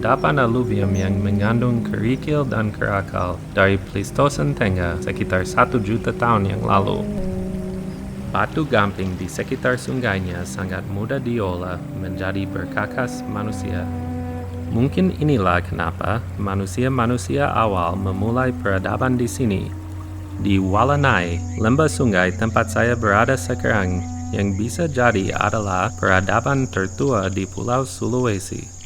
Endapan aluvium yang mengandung kerikil dan kerakal dari Pleistosen Tengah sekitar 1 juta tahun yang lalu. Batu gamping di sekitar sungainya sangat mudah diolah menjadi berkakas manusia. Mungkin inilah kenapa manusia-manusia awal memulai peradaban di sini. Di Walanai, lembah sungai tempat saya berada sekarang, yang bisa jadi adalah peradaban tertua di Pulau Sulawesi.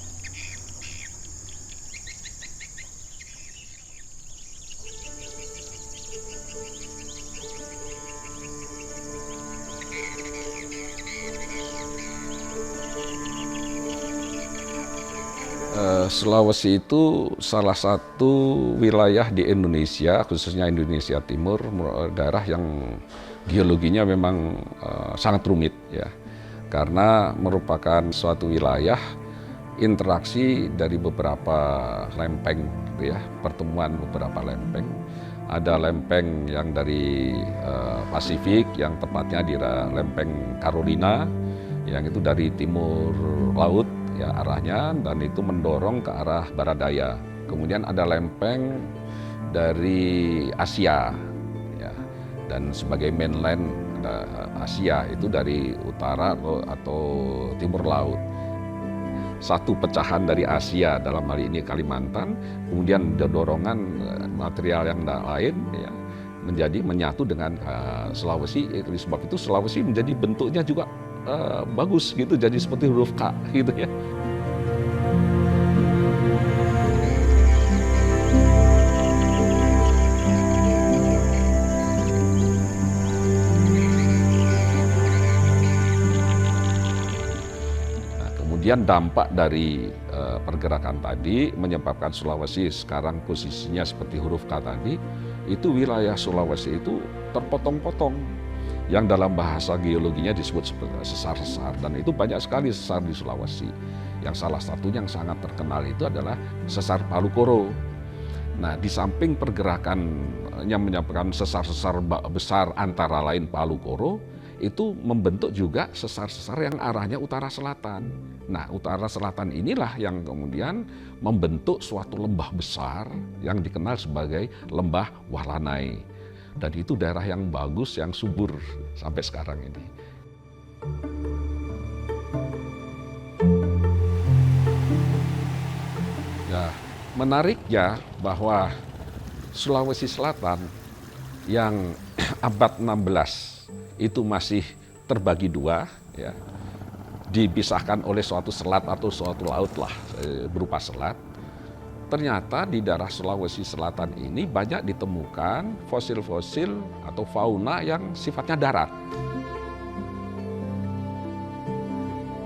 Sulawesi itu salah satu wilayah di Indonesia, khususnya Indonesia Timur, daerah yang geologinya memang sangat rumit ya, karena merupakan suatu wilayah interaksi dari beberapa lempeng, gitu ya, pertemuan beberapa lempeng. Ada lempeng yang dari Pasifik, yang tepatnya di lempeng Carolina, yang itu dari timur laut ya arahnya, dan itu mendorong ke arah barat daya. Kemudian ada lempeng dari Asia ya, dan sebagai mainland Asia itu dari utara atau timur laut. Satu pecahan dari Asia, dalam hal ini Kalimantan, kemudian dorongan material yang lain ya, menjadi menyatu dengan Sulawesi. Oleh sebab itu Sulawesi menjadi bentuknya juga bagus gitu, jadi seperti huruf K gitu ya. Nah, kemudian dampak dari pergerakan tadi menyebabkan Sulawesi sekarang posisinya seperti huruf K tadi, itu wilayah Sulawesi itu terpotong-potong, yang dalam bahasa geologinya disebut sesar-sesar, dan itu banyak sekali sesar di Sulawesi. Yang salah satunya yang sangat terkenal itu adalah sesar Palu Koro. Nah, di samping pergerakan yang menyebabkan sesar-sesar besar antara lain Palu Koro, itu membentuk juga sesar-sesar yang arahnya utara selatan. Nah, utara selatan inilah yang kemudian membentuk suatu lembah besar yang dikenal sebagai Lembah Walanai. Dan itu daerah yang bagus, yang subur sampai sekarang ini. Ya, menariknya bahwa Sulawesi Selatan yang abad 16 itu masih terbagi dua, ya, dipisahkan oleh suatu selat atau suatu laut lah, berupa selat. Ternyata di daerah Sulawesi Selatan ini banyak ditemukan fosil-fosil atau fauna yang sifatnya darat.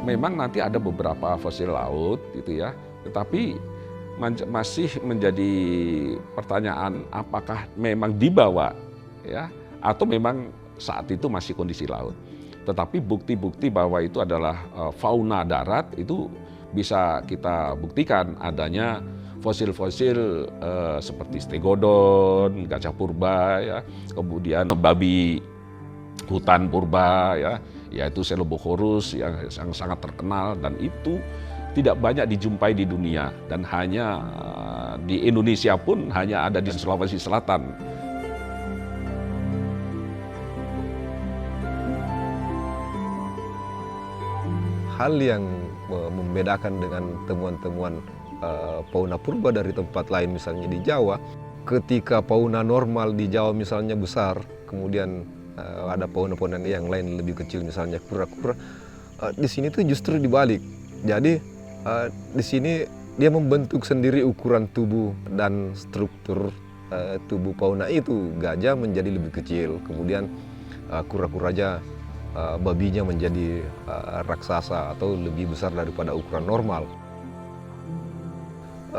Memang nanti ada beberapa fosil laut gitu ya, tetapi masih menjadi pertanyaan apakah memang dibawa ya, atau memang saat itu masih kondisi laut. Tetapi bukti-bukti bahwa itu adalah fauna darat itu bisa kita buktikan adanya fosil-fosil seperti stegodon, gajah purba, ya, kemudian babi hutan purba, ya, yaitu Celobochorus yang sangat terkenal, dan itu tidak banyak dijumpai di dunia, dan hanya di Indonesia pun hanya ada di Sulawesi Selatan. hal yang membedakan dengan temuan-temuan fauna purba dari tempat lain, misalnya di Jawa. Ketika fauna normal di Jawa misalnya besar, kemudian ada fauna-fauna yang lain lebih kecil, misalnya kura-kura. Di sini tuh justru dibalik. Jadi di sini dia membentuk sendiri ukuran tubuh dan struktur tubuh fauna itu. Gajah menjadi lebih kecil, kemudian kura-kura babinya menjadi raksasa atau lebih besar daripada ukuran normal.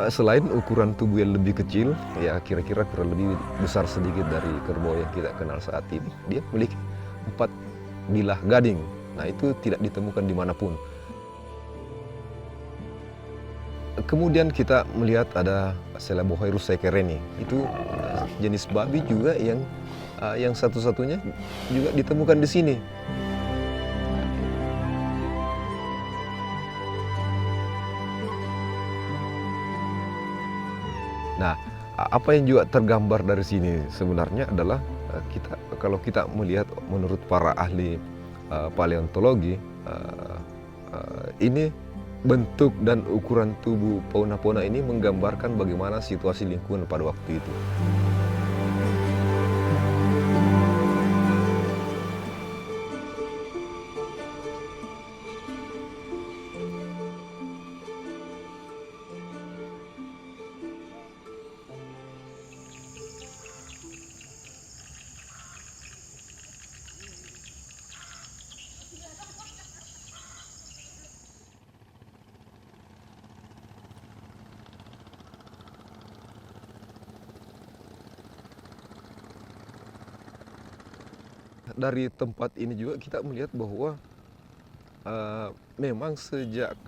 Selain ukuran tubuh yang lebih kecil, ya kira-kira kurang lebih besar sedikit dari kerbau yang kita kenal saat ini, dia memiliki 4 bilah gading. Nah, itu tidak ditemukan dimanapun. Kemudian kita melihat ada Selebohairus sekereni. Itu jenis babi juga yang satu-satunya juga ditemukan di sini. Nah, apa yang juga tergambar dari sini sebenarnya adalah kalau kita melihat menurut para ahli paleontologi, ini bentuk dan ukuran tubuh fauna-fauna ini menggambarkan bagaimana situasi lingkungan pada waktu itu. Dari tempat ini juga kita melihat bahwa memang sejak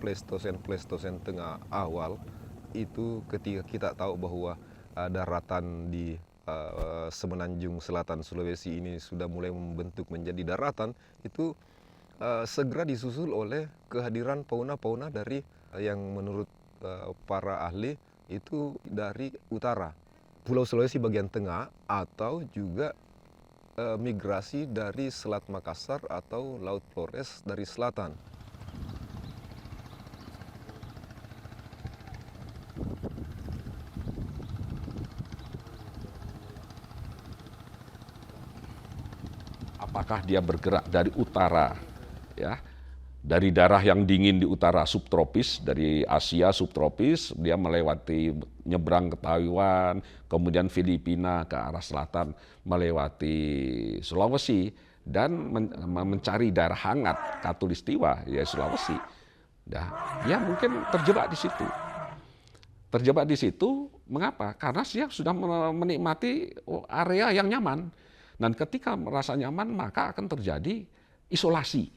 Pleistosen tengah awal itu, ketika kita tahu bahwa daratan di semenanjung selatan Sulawesi ini sudah mulai membentuk menjadi daratan, itu segera disusul oleh kehadiran fauna-fauna dari yang menurut para ahli itu dari utara, Pulau Sulawesi bagian tengah, atau juga migrasi dari Selat Makassar atau Laut Flores dari selatan. Apakah dia bergerak dari utara, ya, dari daerah yang dingin di utara subtropis, dari Asia subtropis, dia melewati nyebrang ke Taiwan, kemudian Filipina ke arah selatan, melewati Sulawesi, dan mencari daerah hangat Katulistiwa, ya Sulawesi. Nah, dia mungkin terjebak di situ. Terjebak di situ, mengapa? Karena dia sudah menikmati area yang nyaman. Dan ketika merasa nyaman, maka akan terjadi isolasi.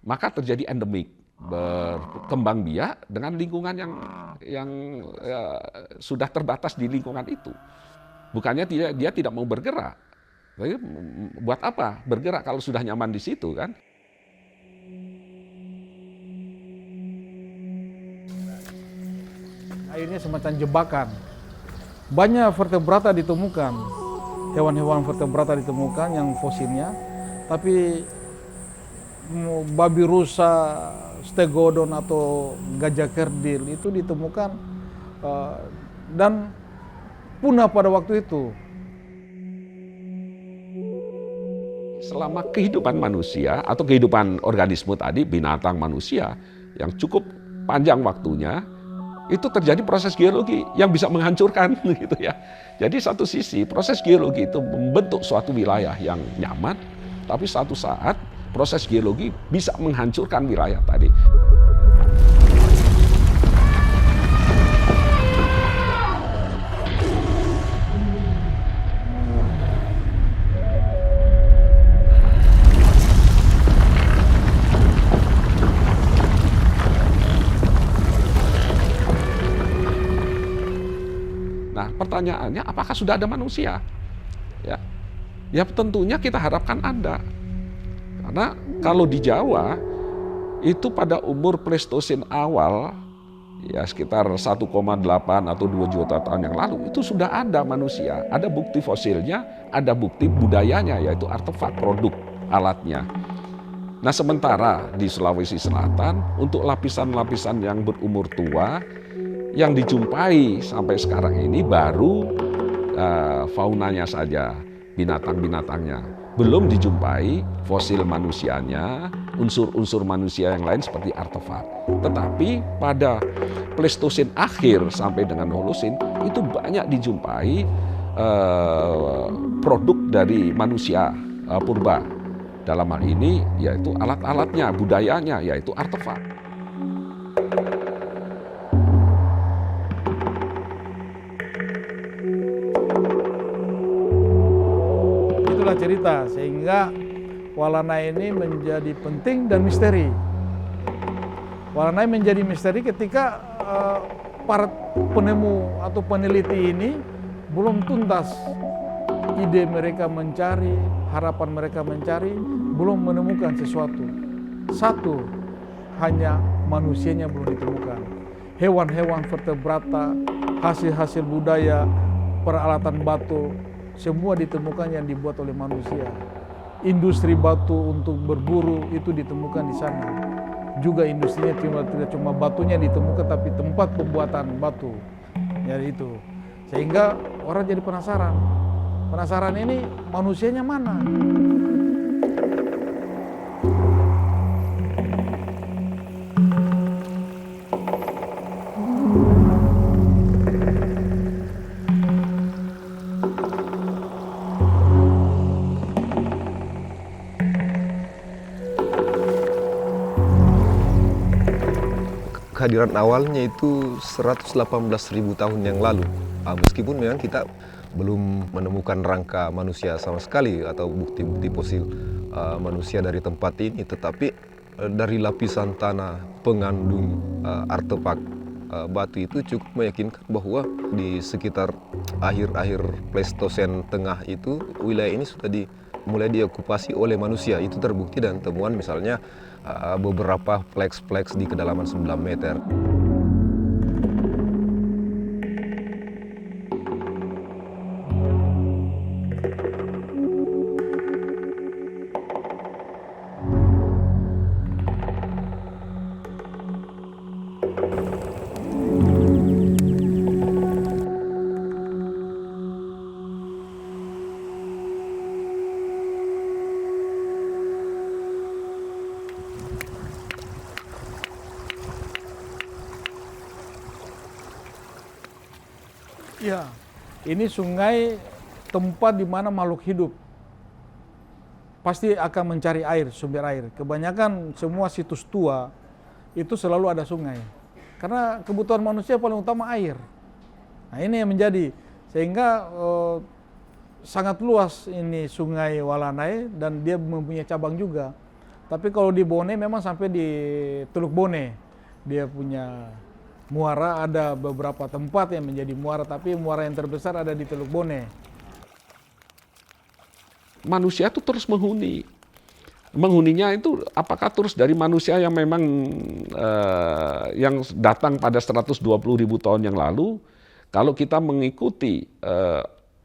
Maka terjadi endemik, berkembang biak dengan lingkungan yang sudah terbatas di lingkungan itu. Bukannya dia tidak mau bergerak. Tapi buat apa bergerak kalau sudah nyaman di situ, kan? Akhirnya semacam jebakan. Banyak vertebrata ditemukan, hewan-hewan vertebrata ditemukan yang fosilnya, tapi babi rusa, stegodon atau gajah kerdil itu ditemukan dan punah pada waktu itu. Selama kehidupan manusia atau kehidupan organisme tadi, binatang manusia yang cukup panjang waktunya, itu terjadi proses geologi yang bisa menghancurkan gitu ya. Jadi satu sisi proses geologi itu membentuk suatu wilayah yang nyaman, tapi satu saat proses geologi bisa menghancurkan wilayah tadi. Nah, pertanyaannya, apakah sudah ada manusia? Ya tentunya kita harapkan ada. Karena kalau di Jawa, itu pada umur Pleistosen awal, ya sekitar 1,8 atau 2 juta tahun yang lalu, itu sudah ada manusia. Ada bukti fosilnya, ada bukti budayanya, yaitu artefak produk alatnya. Nah, sementara di Sulawesi Selatan untuk lapisan-lapisan yang berumur tua yang dijumpai sampai sekarang ini baru faunanya saja, binatang-binatangnya. Belum dijumpai fosil manusianya, unsur-unsur manusia yang lain seperti artefak. Tetapi pada Pleistosen akhir sampai dengan Holosen itu banyak dijumpai produk dari manusia purba. Dalam hal ini yaitu alat-alatnya, budayanya, yaitu artefak. Itulah cerita, sehingga Walanai ini menjadi penting dan misteri. Walanai menjadi misteri ketika para penemu atau peneliti ini belum tuntas ide mereka mencari, harapan mereka mencari, belum menemukan sesuatu. Satu, hanya manusianya belum ditemukan. Hewan-hewan vertebrata, hasil-hasil budaya, peralatan batu, semua ditemukan yang dibuat oleh manusia. Industri batu untuk berburu itu ditemukan di sana. Juga industrinya tidak cuma batunya ditemukan, tapi tempat pembuatan batu. Ya itu. Sehingga orang jadi penasaran. Penasaran ini manusianya mana? Kehadiran awalnya itu 118.000 tahun yang lalu. Meskipun memang kita belum menemukan rangka manusia sama sekali atau bukti-bukti fosil manusia dari tempat ini, tetapi dari lapisan tanah pengandung artefak batu itu cukup meyakinkan bahwa di sekitar akhir-akhir Pleistosen tengah itu wilayah ini sudah mulai diokupasi oleh manusia. Itu terbukti dan temuan misalnya beberapa fleks-fleks di kedalaman 9 meter. Ya, ini sungai tempat di mana makhluk hidup pasti akan mencari air, sumber air. Kebanyakan semua situs tua itu selalu ada sungai. Karena kebutuhan manusia paling utama air. Nah, ini yang menjadi sehingga sangat luas ini sungai Walanai dan dia mempunyai cabang juga. Tapi kalau di Bone memang sampai di Teluk Bone dia punya muara, ada beberapa tempat yang menjadi muara, tapi muara yang terbesar ada di Teluk Bone. Manusia itu terus menghuni. Menghuninya itu apakah terus dari manusia yang memang yang datang pada 120.000 tahun yang lalu? Kalau kita mengikuti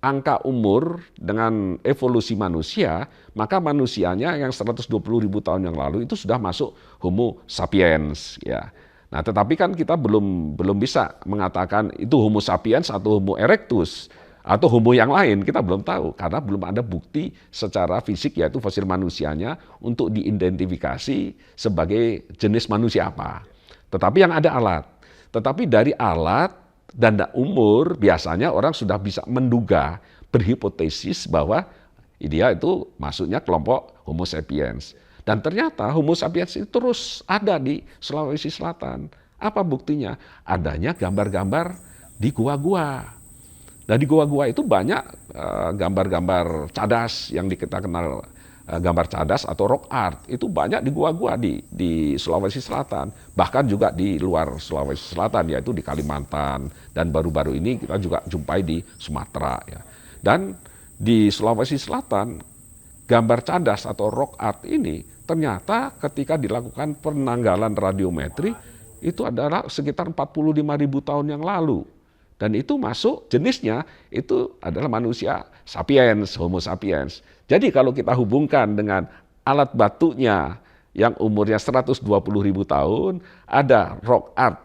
angka umur dengan evolusi manusia, maka manusianya yang 120.000 tahun yang lalu itu sudah masuk Homo sapiens, ya. Nah, tetapi kan kita belum bisa mengatakan itu Homo sapiens atau Homo erectus atau Homo yang lain, kita belum tahu karena belum ada bukti secara fisik yaitu fosil manusianya untuk diidentifikasi sebagai jenis manusia apa. Tetapi yang ada alat. Tetapi dari alat dan umur biasanya orang sudah bisa menduga, berhipotesis bahwa dia itu masuknya kelompok Homo sapiens. Dan ternyata Homo sapiens itu terus ada di Sulawesi Selatan. Apa buktinya? Adanya gambar-gambar di gua-gua. Nah, di gua-gua itu banyak gambar-gambar cadas yang kita kenal gambar cadas atau rock art. Itu banyak di gua-gua di Sulawesi Selatan. Bahkan juga di luar Sulawesi Selatan, yaitu di Kalimantan. Dan baru-baru ini kita juga jumpai di Sumatera. Ya. Dan di Sulawesi Selatan, gambar cadas atau rock art ini ternyata ketika dilakukan penanggalan radiometri itu adalah sekitar 45.000 tahun yang lalu. Dan itu masuk jenisnya itu adalah manusia sapiens, Homo sapiens. Jadi kalau kita hubungkan dengan alat batunya yang umurnya 120.000 tahun, ada rock art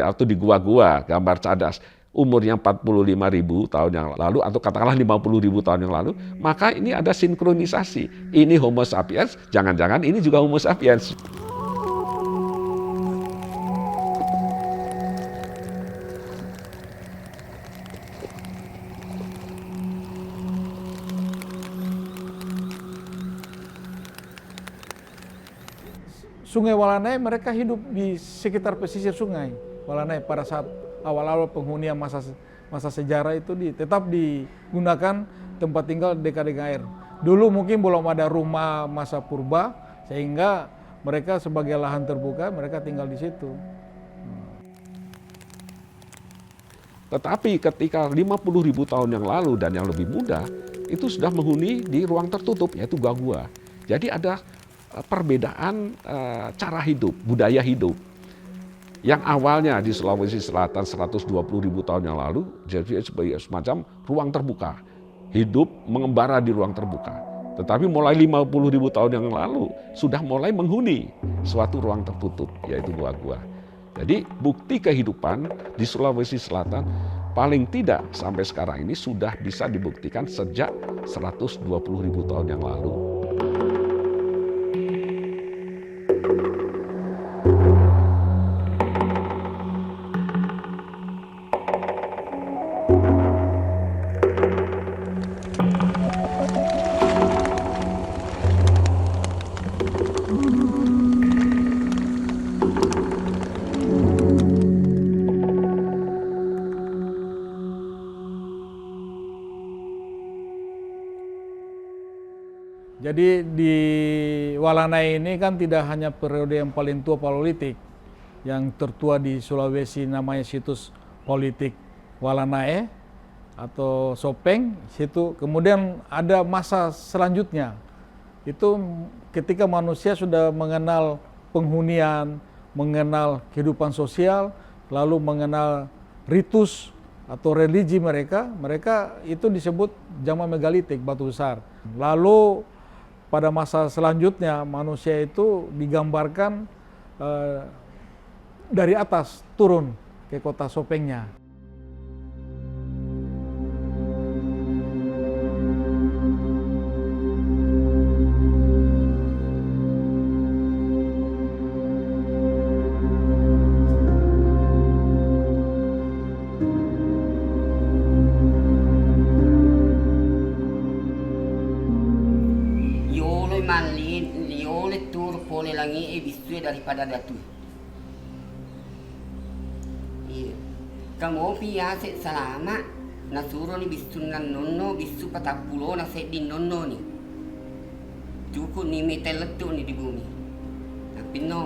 atau di gua-gua gambar cadas umurnya 45.000 tahun yang lalu atau katakanlah 50.000 tahun yang lalu, maka ini ada sinkronisasi. Ini Homo sapiens, jangan-jangan ini juga Homo sapiens. Sungai Walanai mereka hidup di sekitar pesisir sungai Walanai pada saat awal-awal penghunian masa sejarah itu tetap digunakan tempat tinggal dekat dengan air. Dulu mungkin belum ada rumah masa purba sehingga mereka sebagai lahan terbuka mereka tinggal di situ. Tetapi ketika 50.000 tahun yang lalu dan yang lebih muda itu sudah menghuni di ruang tertutup yaitu gua-gua. Jadi ada perbedaan cara hidup, budaya hidup. Yang awalnya di Sulawesi Selatan 120.000 tahun yang lalu jadi sebagai semacam ruang terbuka. Hidup mengembara di ruang terbuka. Tetapi mulai 50.000 tahun yang lalu sudah mulai menghuni suatu ruang tertutup yaitu gua-gua. Jadi bukti kehidupan di Sulawesi Selatan paling tidak sampai sekarang ini sudah bisa dibuktikan sejak 120.000 tahun yang lalu. Jadi di Walanai ini kan tidak hanya periode yang paling tua Paleolitik, yang tertua di Sulawesi namanya situs politik Walanai atau Sopeng, situ kemudian ada masa selanjutnya. Itu ketika manusia sudah mengenal penghunian, mengenal kehidupan sosial, lalu mengenal ritus atau religi mereka itu disebut zaman megalitik, batu besar. Lalu pada masa selanjutnya manusia itu digambarkan dari atas turun ke kota Sopengnya. Daripada datu. Iya. Kamu piasa selama nasuro ni bisu nan nono bisu 40 na di nono ni. Cukup ni metel letup ni di bumi. Tapi no.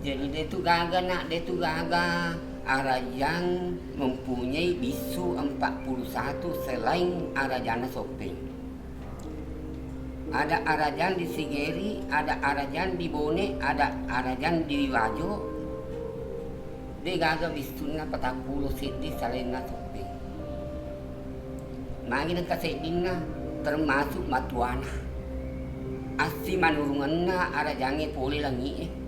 Jadi dia tu gaga Arajan mempunyai bisu 41 selain Arajan Sopeng. Ada Arajan di Sigeri, ada Arajan di Bone, ada Arajan di Wajo. Dia gagal bisuna 40 sidi selain Sopeng. Magi nang kasedina termasuk Matuana. Asi manurunganna Arajange poli langi.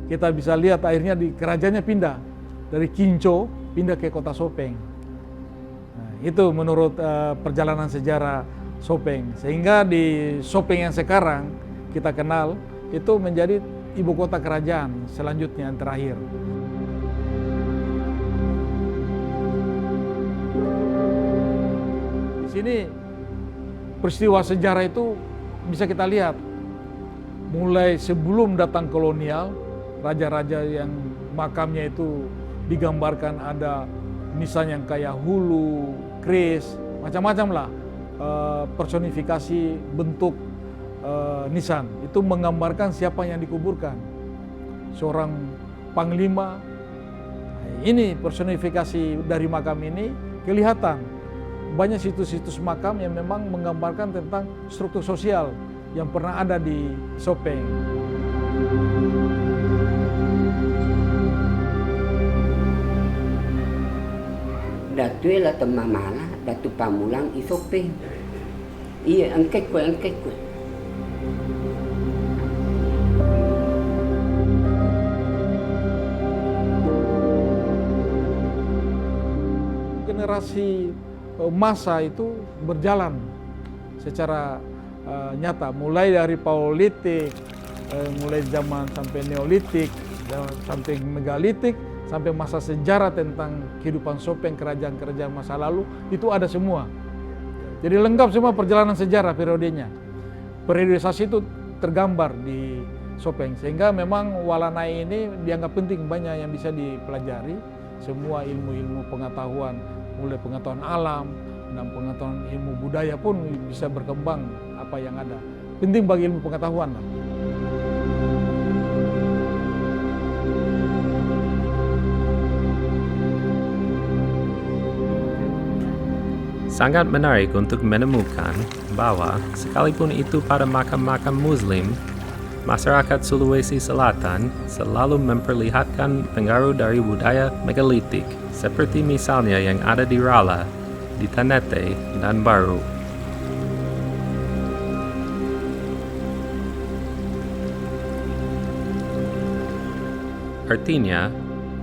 Kita bisa lihat akhirnya di kerajaannya pindah dari Kinco pindah ke kota Sopeng. Nah, itu menurut perjalanan sejarah Sopeng. Sehingga di Sopeng yang sekarang kita kenal itu menjadi ibu kota kerajaan selanjutnya yang terakhir. Di sini peristiwa sejarah itu bisa kita lihat mulai sebelum datang kolonial. Raja-raja yang makamnya itu digambarkan ada misalnya yang kayak Hulu, Kris, macam-macam lah personifikasi bentuk nisan. Itu menggambarkan siapa yang dikuburkan. Seorang panglima. Ini personifikasi dari makam ini kelihatan. Banyak situs-situs makam yang memang menggambarkan tentang struktur sosial yang pernah ada di Sopeng. Datu lah temamala, datu pamulang Sopeng. Iya, angkat kue. Generasi masa itu berjalan secara nyata, mulai dari Paleolitik, mulai zaman sampai Neolitik, sampai Megalitik, sampai masa sejarah tentang kehidupan Sopeng, kerajaan-kerajaan masa lalu, itu ada semua. Jadi lengkap semua perjalanan sejarah periodenya. Periodisasi itu tergambar di Sopeng, sehingga memang Walanai ini dianggap penting, banyak yang bisa dipelajari. Semua ilmu-ilmu pengetahuan, mulai pengetahuan alam dan pengetahuan ilmu budaya pun bisa berkembang apa yang ada. Penting bagi ilmu pengetahuan lah. Sangat menarik untuk menemukan bahwa sekalipun itu pada makam-makam Muslim, masyarakat Sulawesi Selatan selalu memperlihatkan pengaruh dari budaya megalitik, seperti misalnya yang ada di Rala, di Tanete, dan Baru. Artinya,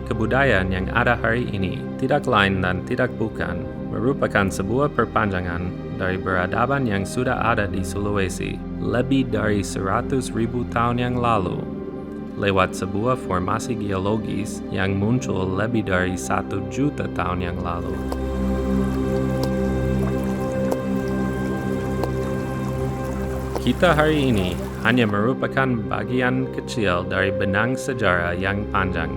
kebudayaan yang ada hari ini tidak lain dan tidak bukan merupakan sebuah perpanjangan dari peradaban yang sudah ada di Sulawesi lebih dari 100.000 tahun yang lalu, lewat sebuah formasi geologis yang muncul lebih dari 1 juta tahun yang lalu. Kita hari ini hanya merupakan bagian kecil dari benang sejarah yang panjang.